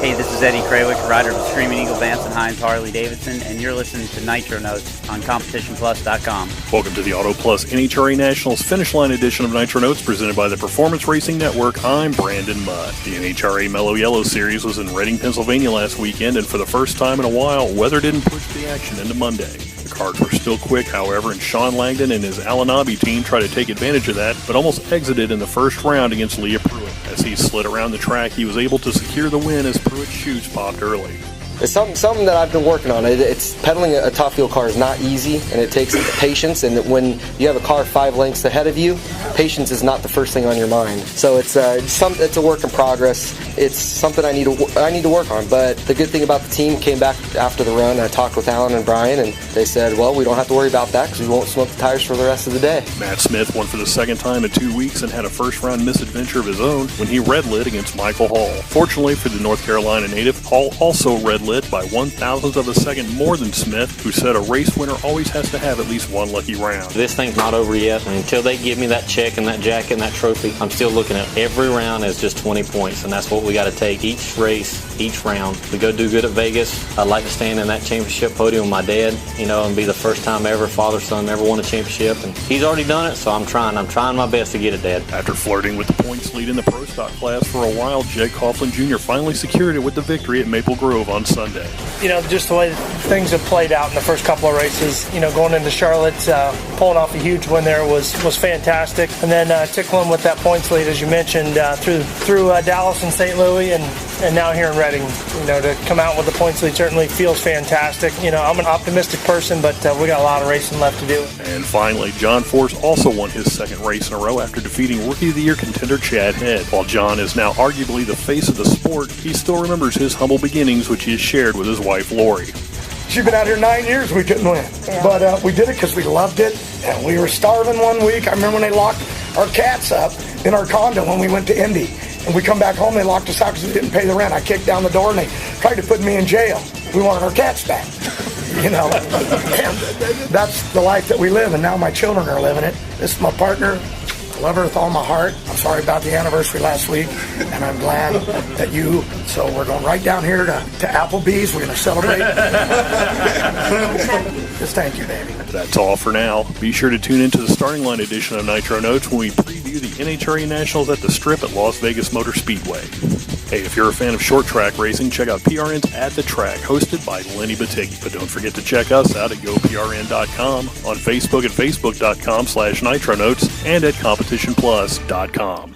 Hey, this is Eddie Krawick, rider of the Screaming Eagle Vance and Hines Harley-Davidson, and you're listening to Nitro Notes on CompetitionPlus.com. Welcome to the Auto Plus NHRA Nationals Finish Line edition of Nitro Notes presented by the Performance Racing Network. I'm Brandon Mudd. The NHRA Mellow Yellow Series was in Reading, Pennsylvania last weekend, and for the first time in a while, weather didn't push the action into Monday. The cars were still quick, however, and Shawn Langdon and his Alanabi team tried to take advantage of that, but almost exited in the first round against Leah Pruitt. As he slid around the track, he was able to secure the win as Pruitt's shoes popped early. It's something that I've been working on. It's pedaling a top fuel car is not easy, and it takes patience. And when you have a car 5 lengths ahead of you, patience is not the first thing on your mind. So it's a work in progress. It's something I need to work on. But the good thing about the team, came back after the run. I talked with Alan and Brian, and they said, "Well, we don't have to worry about that because we won't smoke the tires for the rest of the day." Matt Smith won for the second time in 2 weeks and had a first-round misadventure of his own when he red-lit against Michael Hall. Fortunately for the North Carolina native, Hall also red-lit by 1/1000th of a second more than Smith, who said a race winner always has to have at least one lucky round. This thing's not over yet, and until they give me that check and that jacket and that trophy, I'm still looking at every round as just 20 points, and that's what we got to take each race, each round. We go do good at Vegas. I'd like to stand in that championship podium with my dad, and be the first time ever father-son ever won a championship, and he's already done it, so I'm trying my best to get it, Dad. After flirting with the points lead in the Pro Stock class for a while, Jeg Coughlin Jr. finally secured it with the victory at Maple Grove on Sunday. Just the way things have played out in the first couple of races, going into Charlotte, pulling off a huge win there was fantastic. And then tickling with that points lead, as you mentioned, through Dallas and St. Louis and now here in Reading. To come out with the points lead certainly feels fantastic. I'm an optimistic person, but we got a lot of racing left to do. And finally, John Force also won his second race in a row after defeating Rookie of the Year contender Chad Head. While John is now arguably the face of the sport, he still remembers his humble beginnings, which he has shared with his wife, Lori. She's been out here 9 years, we couldn't win. Yeah. But we did it because we loved it, and we were starving one week. I remember when they locked our cats up in our condo when we went to Indy. And we come back home, they locked us out because we didn't pay the rent. I kicked down the door, and they tried to put me in jail. We wanted our cats back. And that's the life that we live, and now my children are living it. This is my partner. I love her with all my heart. I'm sorry about the anniversary last week, and I'm glad that so we're going right down here to Applebee's. We're going to celebrate. Just thank you, baby. That's all for now. Be sure to tune into the starting line edition of Nitro Notes when we preview the NHRA Nationals at the Strip at Las Vegas Motor Speedway. Hey, if you're a fan of short track racing, check out PRN's At the Track, hosted by Lenny Batiggi. But don't forget to check us out at GoPRN.com, on Facebook at Facebook.com/NitroNotes, and at CompetitionPlus.com.